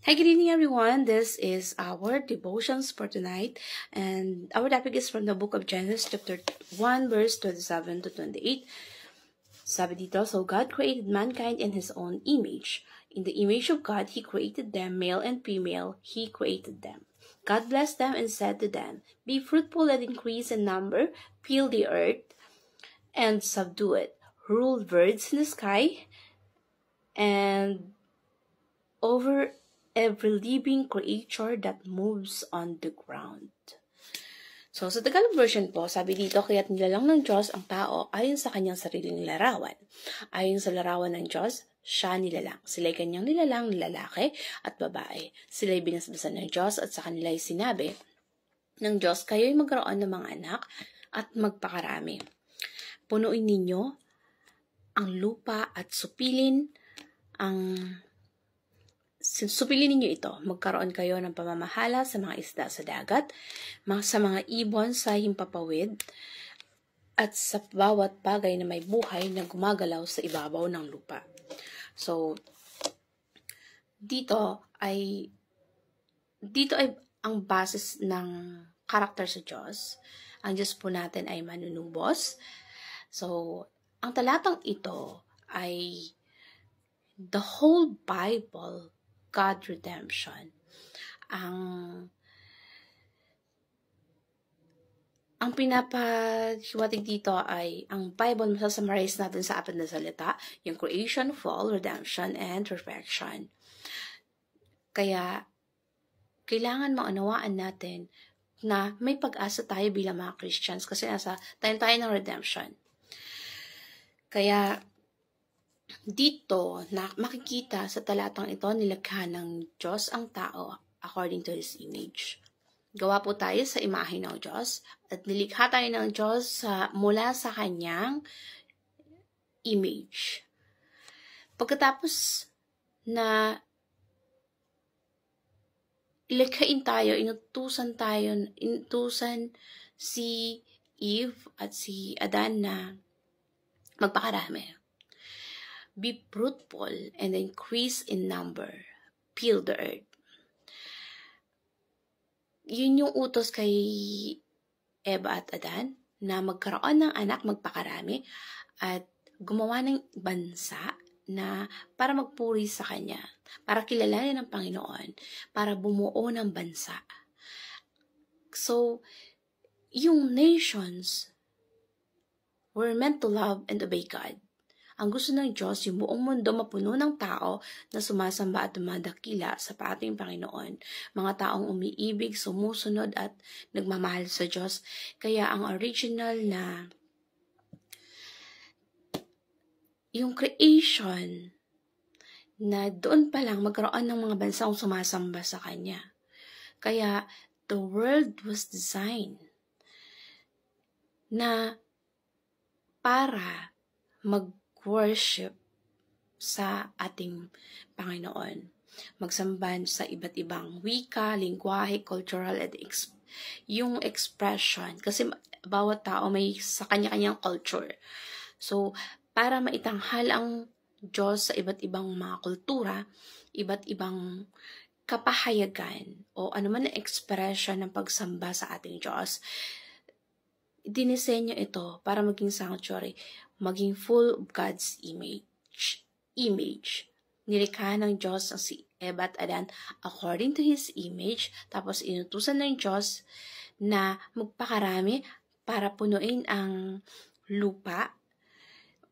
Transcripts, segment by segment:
Hi, good evening, everyone. This is our devotions for tonight, and our topic is from the book of Genesis, chapter 1, verse 27 to 28. Sabi dito, so God created mankind in His own image. In the image of God, He created them, male and female, He created them. God blessed them and said to them, be fruitful and increase in number, fill the earth and subdue it, rule birds in the sky, and over every living creature that moves on the ground. So, sa Tagalog version po, sabi dito, kaya't nilalang ng Diyos ang tao ayon sa kanyang sariling larawan. Ayon sa larawan ng Diyos, siya nilalang. Sila'y kanyang nilalang lalaki at babae. Sila'y binasbasan ng Diyos at sa kanila'y sinabi ng Diyos, kayo'y magkaroon ng mga anak at magpakarami. Punuin ninyo ang lupa at supilin ninyo ito. Magkaroon kayo ng pamamahala sa mga isda sa dagat, sa mga ibon sa himpapawid, at sa bawat bagay na may buhay na gumagalaw sa ibabaw ng lupa. So, dito ay ang basis ng karakter sa Diyos. Ang Diyos po natin ay manunubos. So, ang talatang ito ay the whole Bible, God redemption. Ang pinapahiwatig dito ay ang Bible, masasummarize natin sa apat na salita, yung creation, fall, redemption, and perfection. Kaya, kailangan maunawaan natin na may pag-asa tayo bilang mga Christians kasi nasa tayo ng redemption. Kaya, dito na makikita sa talatang ito, nilikha ng Diyos ang tao according to His image. Gawa po tayo sa imahe ng Diyos at nilikha tayo ng Diyos mula sa kanyang image. Pagkatapos na ilikhain tayo, inutusan si Eve at si Adan na magpakarami. Be fruitful and increase in number. Fill the earth. Yun yung utos kay Eva at Adan na magkaroon ng anak, magpakarami, at gumawa ng bansa na para magpuri sa Kanya, para kilalanin ng Panginoon, para bumuo ng bansa. So, yung nations were meant to love and obey God. Ang gusto ng Diyos, yung buong mundo mapuno ng tao na sumasamba at dumadakila sa ating Panginoon. Mga taong umiibig, sumusunod at nagmamahal sa Diyos. Kaya ang original na yung creation na doon pa lang magkaroon ng mga bansang sumasamba sa Kanya. Kaya the world was designed na para mag-worship sa ating Panginoon. Magsamban sa iba't ibang wika, lingwahe, cultural, at yung expression. Kasi bawat tao may sa kanya-kanyang culture. So, para maitanghal ang Diyos sa iba't ibang mga kultura, iba't ibang kapahayagan, o anuman ang expression ng pagsamba sa ating Diyos, dinisenyo ito para maging sanctuary, maging full of God's image. Nilikha ng Diyos ang si Eva at Adan according to His image, tapos inutusan ng Diyos na magpakarami para punuin ang lupa,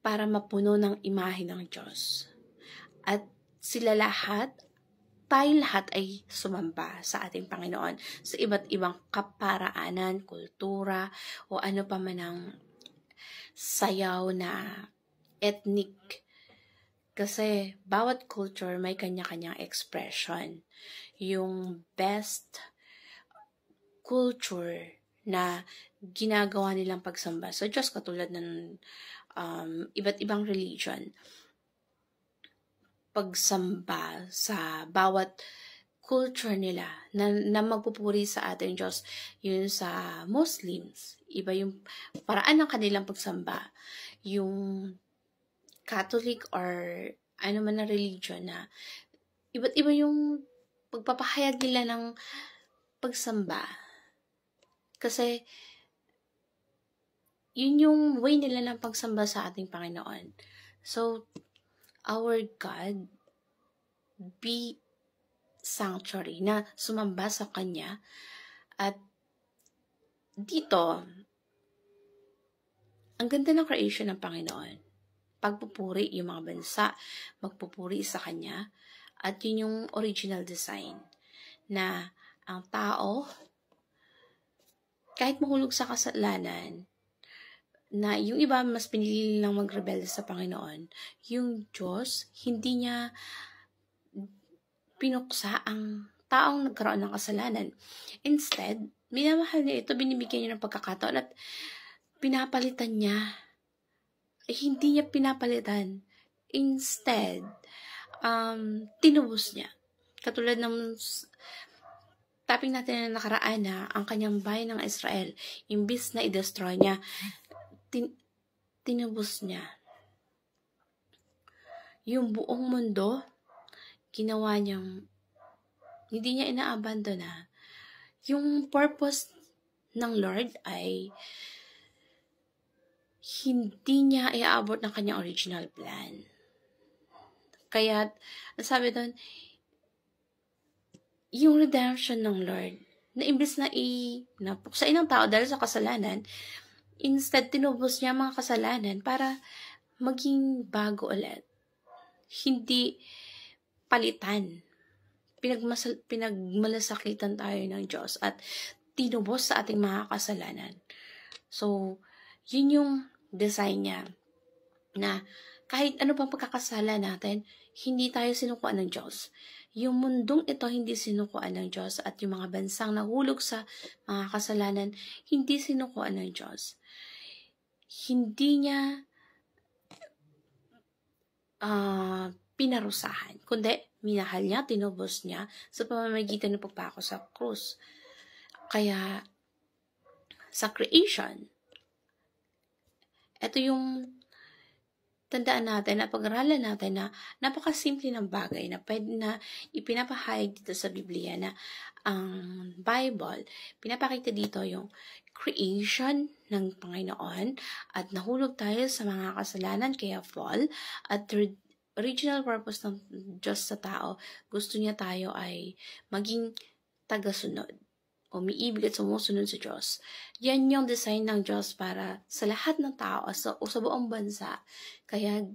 para mapuno ng imahe ng Diyos. At tayo lahat ay sumamba sa ating Panginoon sa iba't ibang kaparaanan, kultura, o ano pa man ang sayaw na ethnic. Kasi bawat culture may kanya-kanyang expression. Yung best culture na ginagawa nilang pagsamba sa Diyos, katulad ng iba't ibang religion, pagsamba sa bawat culture nila na magpupuri sa ating Diyos. Yun sa Muslims, iba yung paraan ng kanilang pagsamba. Yung Catholic or ano man na religion na iba't iba yung pagpapahayag nila ng pagsamba. Kasi, yun yung way nila ng pagsamba sa ating Panginoon. So, our God be sanctuary, na sumamba sa Kanya. At dito, ang ganda ng creation ng Panginoon. Pagpupuri yung mga bansa, magpupuri sa Kanya. At yun yung original design. Na ang tao, kahit mahulog sa kasalanan, na yung iba mas pinili lang magrebelde sa Panginoon, yung Diyos, hindi niya pinuksa ang taong nagkaroon ng kasalanan. Instead, minamahal niya ito, binibigyan niya ng pagkakataon at pinapalitan niya. Hindi niya pinapalitan. Instead, tinubos niya. Katulad ng topic natin na nakaraan na ang kanyang bayan ng Israel, imbis na i-destroy niya, tinubos niya. Yung buong mundo, ginawa niyang, hindi niya inaabandona. Yung purpose ng Lord ay hindi niya iaabot ng kanyang original plan. Kaya, sabi doon, yung redemption ng Lord, na imbis na napuksain ng tao dahil sa kasalanan, instead, tinubos niya mga kasalanan para maging bago ulit. Hindi palitan. Pinagmalasakitan tayo ng Diyos at tinubos sa ating mga kasalanan. So, yun yung design niya na kahit ano pang pagkakasala natin, hindi tayo sinukuan ng Diyos. Yung mundong ito hindi sinukuan ng Diyos at yung mga bansang nahulog sa mga kasalanan, hindi sinukuan ng Diyos. Hindi niya pinarusahan, kundi minahal niya, tinubos niya sa pamamagitan ng pagpako sa krus. Kaya, sa creation, ito yung tandaan natin na pag-aralan natin na napakasimple ng bagay na pwede na ipinapahayag dito sa Biblia na ang Bible, pinapakita dito yung creation ng Panginoon at nahulog tayo sa mga kasalanan kaya fall at original purpose ng Diyos sa tao, gusto niya tayo ay maging tagasunod. Umiibig at sumusunod sa Diyos. Yan yung design ng Diyos para sa lahat ng tao o sa buong bansa. Kaya,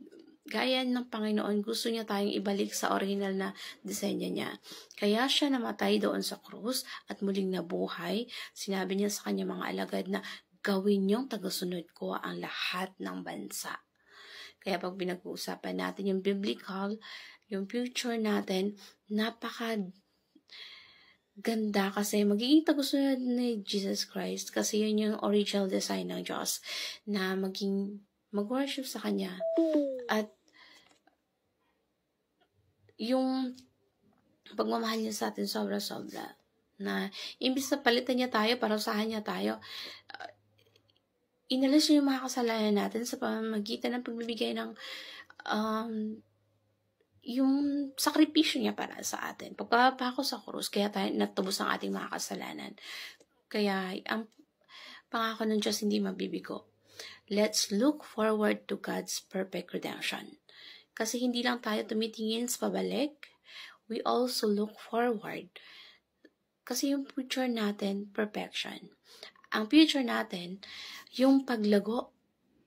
gaya ng Panginoon, gusto niya tayong ibalik sa original na design niya. Kaya siya namatay doon sa krus at muling nabuhay. Sinabi niya sa kanyang mga alagad na gawin niyong tagasunod ko ang lahat ng bansa. Kaya pag pinag-uusapan natin yung biblical, yung future natin, ganda kasi magiging tagusunod ni Jesus Christ kasi yun yung original design ng Diyos na mag-worship sa Kanya. At yung pagmamahal niya sa atin sobra-sobra na imbis na palitan niya tayo, parusahan niya tayo, inalis niya yung mga kasalanan natin sa pamamagitan ng pagbibigay ng yung sakripisyo niya para sa atin. Pagpapako sa krus, kaya tayo natubos ang ating mga kasalanan. Kaya ang pangako ng Diyos hindi mabibigo. Let's look forward to God's perfect redemption. Kasi hindi lang tayo tumitingin sa pabalik, we also look forward. Kasi yung future natin, perfection. Ang future natin, yung paglago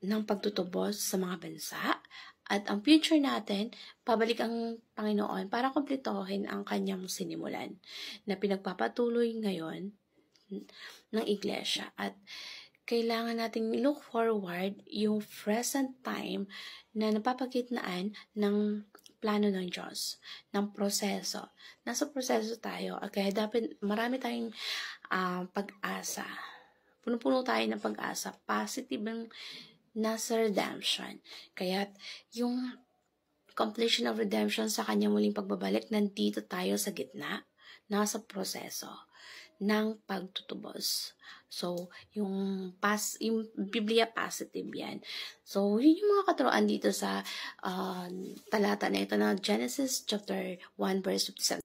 ng pagtutubos sa mga bansa, at ang future natin, pabalik ang Panginoon para kumpletohin ang kanyang sinimulan na pinagpapatuloy ngayon ng iglesia. At kailangan nating look forward yung present time na napapagitnaan ng plano ng Diyos, ng proseso. Nasa proseso tayo, kaya dapat marami tayong pag-asa. Puno-puno tayo ng pag-asa, positive ang nasa redemption. Kaya yung completion of redemption sa kanyang muling pagbabalik, nandito tayo sa gitna, nasa proseso ng pagtutubos. So, yung Biblia positive yan. So, yun yung mga katuroan dito sa talata na ito na Genesis chapter 1 verse 57.